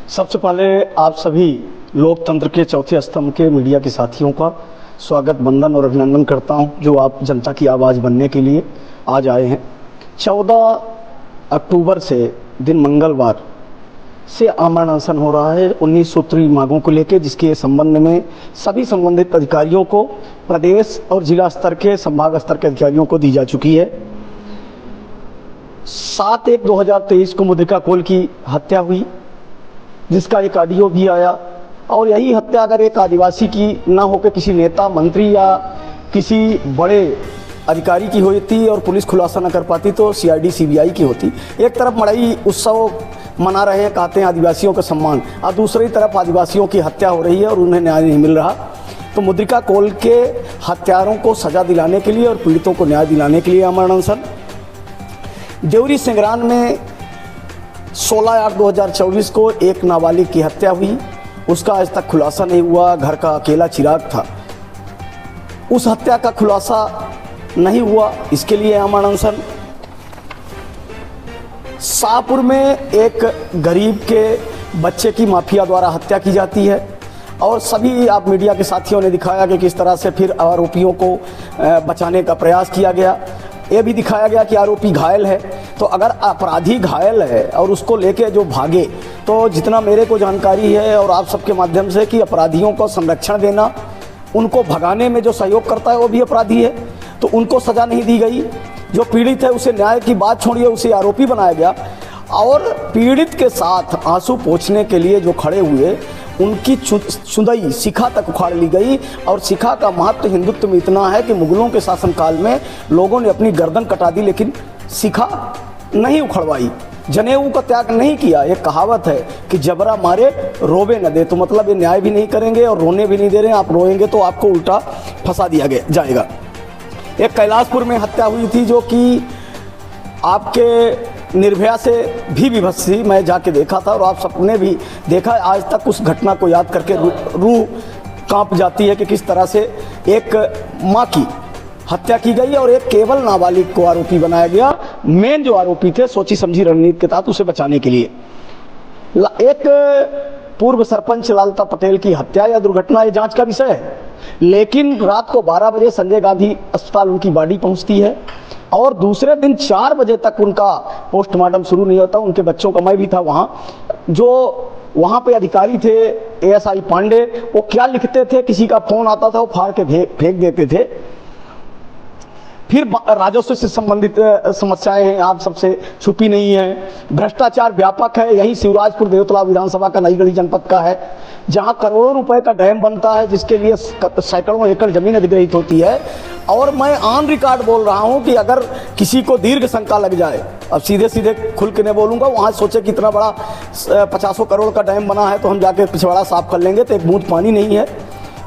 सबसे पहले आप सभी लोकतंत्र के चौथे स्तंभ के मीडिया के साथियों का स्वागत, वंदन और अभिनंदन करता हूं, जो आप जनता की आवाज़ बनने के लिए आज आए हैं। 14 अक्टूबर से दिन मंगलवार से आमरण अनशन हो रहा है 19 सूत्री मांगों को लेकर, जिसके संबंध में सभी संबंधित अधिकारियों को, प्रदेश और जिला स्तर के, संभाग स्तर के अधिकारियों को दी जा चुकी है। 7/1/2023 को मुद्रिका कोल की हत्या हुई, जिसका एक ऑडियो भी आया। और यही हत्या अगर एक आदिवासी की ना होकर किसी नेता, मंत्री या किसी बड़े अधिकारी की होती और पुलिस खुलासा न कर पाती तो CID CBI की होती। एक तरफ मड़ई उत्सव मना रहे हैं, कहते हैं आदिवासियों का सम्मान, और दूसरी तरफ आदिवासियों की हत्या हो रही है और उन्हें न्याय नहीं मिल रहा। तो मुद्रिका कोल के हत्यारों को सजा दिलाने के लिए और पीड़ितों को न्याय दिलाने के लिए आमरण अनशन। देवरी सिंगरान में 16/8/2024 को एक नाबालिग की हत्या हुई, उसका आज तक खुलासा नहीं हुआ। घर का अकेला चिराग था, उस हत्या का खुलासा नहीं हुआ, इसके लिए आमरण अनशन। शाहपुर में एक गरीब के बच्चे की माफिया द्वारा हत्या की जाती है और सभी आप मीडिया के साथियों ने दिखाया कि किस तरह से फिर आरोपियों को बचाने का प्रयास किया गया। ये भी दिखाया गया कि आरोपी घायल है, तो अगर अपराधी घायल है और उसको लेके जो भागे, तो जितना मेरे को जानकारी है और आप सबके माध्यम से कि अपराधियों को संरक्षण देना, उनको भगाने में जो सहयोग करता है वो भी अपराधी है, तो उनको सज़ा नहीं दी गई। जो पीड़ित है उसे न्याय की बात छोड़िए, उसे आरोपी बनाया गया। और पीड़ित के साथ आंसू पोंछने के लिए जो खड़े हुए, उनकी चुंदई शिखा तक उखाड़ ली गई। और शिखा का महत्व हिंदुत्व में इतना है कि मुगलों के शासनकाल में लोगों ने अपनी गर्दन कटा दी, लेकिन शिखा नहीं उखड़वाई, जनेऊ का त्याग नहीं किया। एक कहावत है कि जबरा मारे रोवे न दे, तो मतलब ये न्याय भी नहीं करेंगे और रोने भी नहीं दे रहे हैं। आप रोएंगे तो आपको उल्टा फंसा दिया जाएगा। एक कैलाशपुर में हत्या हुई थी जो कि आपके निर्भया से भी विभत्स थी। मैं जाके देखा था और आप सबने भी देखा। आज तक उस घटना को याद करके रूह कांप जाती है कि किस तरह से एक माँ की हत्या की गई और एक केवल नाबालिग को आरोपी बनाया गया। मेन जो आरोपी थे सोची समझी रणनीति के तहत उसे बचाने के लिए। एक पूर्व सरपंच लालता पटेल की हत्या या दुर्घटना, ये जांच का विषय है, लेकिन रात को 12 बजे संजय गांधी अस्पताल उनकी बॉडी पहुंचती है और दूसरे दिन 4 बजे तक उनका पोस्टमार्टम शुरू नहीं होता। उनके बच्चों का, मैं भी था वहाँ, जो वहाँ पे अधिकारी थे ASI पांडे, वो क्या लिखते थे, किसी का फोन आता था वो फाड़ के फेंक देते थे। फिर राजस्व से संबंधित समस्याएं हैं, आप सबसे छुपी नहीं है। भ्रष्टाचार व्यापक है, यही शिवराजपुर देवतला विधानसभा का नई गढ़ी जनपद का है, जहां करोड़ों रुपए का डैम बनता है, जिसके लिए सैकड़ों एकड़ जमीन अधिग्रहित होती है। और मैं ऑन रिकॉर्ड बोल रहा हूं कि अगर किसी को दीर्घ शंका लग जाए, अब सीधे सीधे खुल के नहीं बोलूंगा, वहां सोचे कि इतना बड़ा 50 करोड़ का डैम बना है तो हम जाके पिछवाड़ा साफ कर लेंगे, तो एक बूंद पानी नहीं है।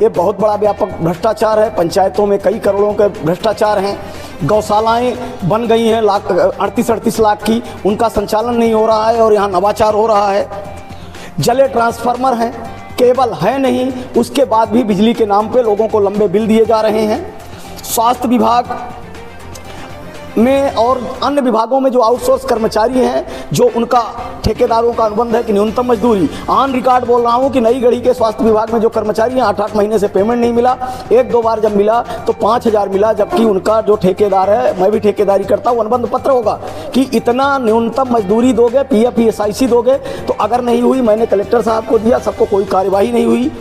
ये बहुत बड़ा व्यापक भ्रष्टाचार है। पंचायतों में कई करोड़ों के भ्रष्टाचार हैं। गौशालाएं बन गई हैं 38 लाख की, उनका संचालन नहीं हो रहा है और यहाँ नवाचार हो रहा है। जले ट्रांसफार्मर हैं, केबल है नहीं, उसके बाद भी बिजली के नाम पे लोगों को लंबे बिल दिए जा रहे हैं। स्वास्थ्य विभाग में और अन्य विभागों में जो आउटसोर्स कर्मचारी हैं, जो उनका ठेकेदारों का अनुबंध है कि न्यूनतम मजदूरी, ऑन रिकॉर्ड बोल रहा हूं कि नई गढ़ी के स्वास्थ्य विभाग में जो कर्मचारी हैं 8-8 महीने से पेमेंट नहीं मिला। 1-2 बार जब मिला तो 5,000 मिला, जबकि उनका जो ठेकेदार है, मैं भी ठेकेदारी करता हूँ, अनुबंध पत्र होगा कि इतना न्यूनतम मजदूरी दोगे, PF SIC दोगे। तो अगर नहीं हुई, मैंने कलेक्टर साहब को दिया, सबको कोई कार्यवाही नहीं हुई।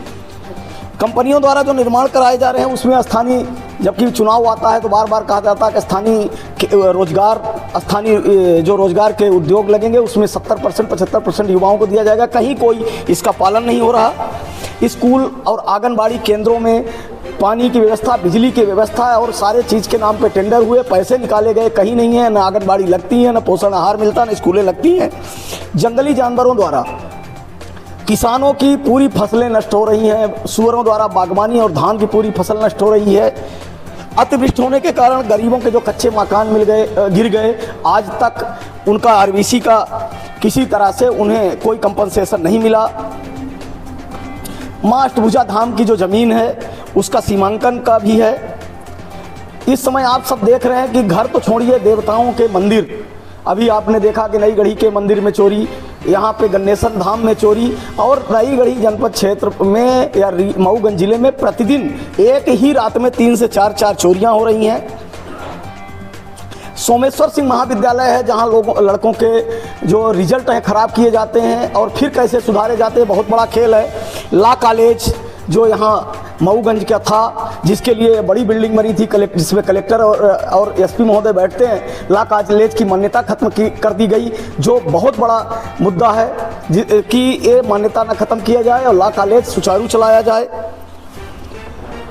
कंपनियों द्वारा जो निर्माण कराए जा रहे हैं उसमें स्थानीय, जबकि चुनाव आता है तो बार बार कहा जाता है कि स्थानीय रोजगार, स्थानीय जो रोजगार के उद्योग लगेंगे उसमें 70% 75% युवाओं को दिया जाएगा। कहीं कोई इसका पालन नहीं हो रहा। स्कूल और आंगनबाड़ी केंद्रों में पानी की व्यवस्था, बिजली की व्यवस्था और सारे चीज़ के नाम पे टेंडर हुए, पैसे निकाले गए, कहीं नहीं है। न आंगनबाड़ी लगती है, न पोषण आहार मिलता, न स्कूलें लगती हैं। जंगली जानवरों द्वारा किसानों की पूरी फसलें नष्ट हो रही हैं। सुअरों द्वारा बागवानी और धान की पूरी फसल नष्ट हो रही है। अतिवृष्टि होने के कारण गरीबों के जो कच्चे मकान गिर गए, आज तक उनका RBC का किसी तरह से उन्हें कोई कंपनसेशन नहीं मिला। माँ अष्टभुजा धाम की जो ज़मीन है उसका सीमांकन का भी है। इस समय आप सब देख रहे हैं कि घर तो छोड़िए, देवताओं के मंदिर अभी आपने देखा कि नई गढ़ी के मंदिर में चोरी, यहाँ पे गन्नेश्वर धाम में चोरी, और नई गढ़ी जनपद क्षेत्र में या मऊगंज जिले में प्रतिदिन एक ही रात में 3 से 4 चोरियां हो रही हैं। सोमेश्वर सिंह महाविद्यालय है जहां लड़कों के जो रिजल्ट हैं खराब किए जाते हैं और फिर कैसे सुधारे जाते हैं, बहुत बड़ा खेल है। लॉ कॉलेज जो यहाँ मऊगंज का था, जिसके लिए बड़ी बिल्डिंग बनी थी जिसमें कलेक्टर और एसपी महोदय बैठते हैं, लॉ कॉलेज की मान्यता खत्म कर दी गई, जो बहुत बड़ा मुद्दा है कि ये मान्यता न खत्म किया जाए और लॉ कॉलेज सुचारू चलाया जाए।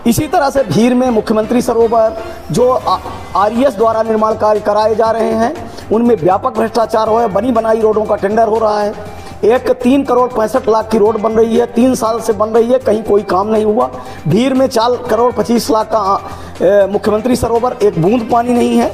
इसी तरह से भीड़ में मुख्यमंत्री सरोवर जो आरईएस द्वारा निर्माण कार्य कराए जा रहे हैं, उनमें व्यापक भ्रष्टाचार हो है। बनी बनाई रोडों का टेंडर हो रहा है। एक 3 करोड़ 65 लाख की रोड बन रही है, 3 साल से बन रही है, कहीं कोई काम नहीं हुआ। भीड़ में 4 करोड़ 25 लाख का मुख्यमंत्री सरोवर, एक बूंद पानी नहीं है।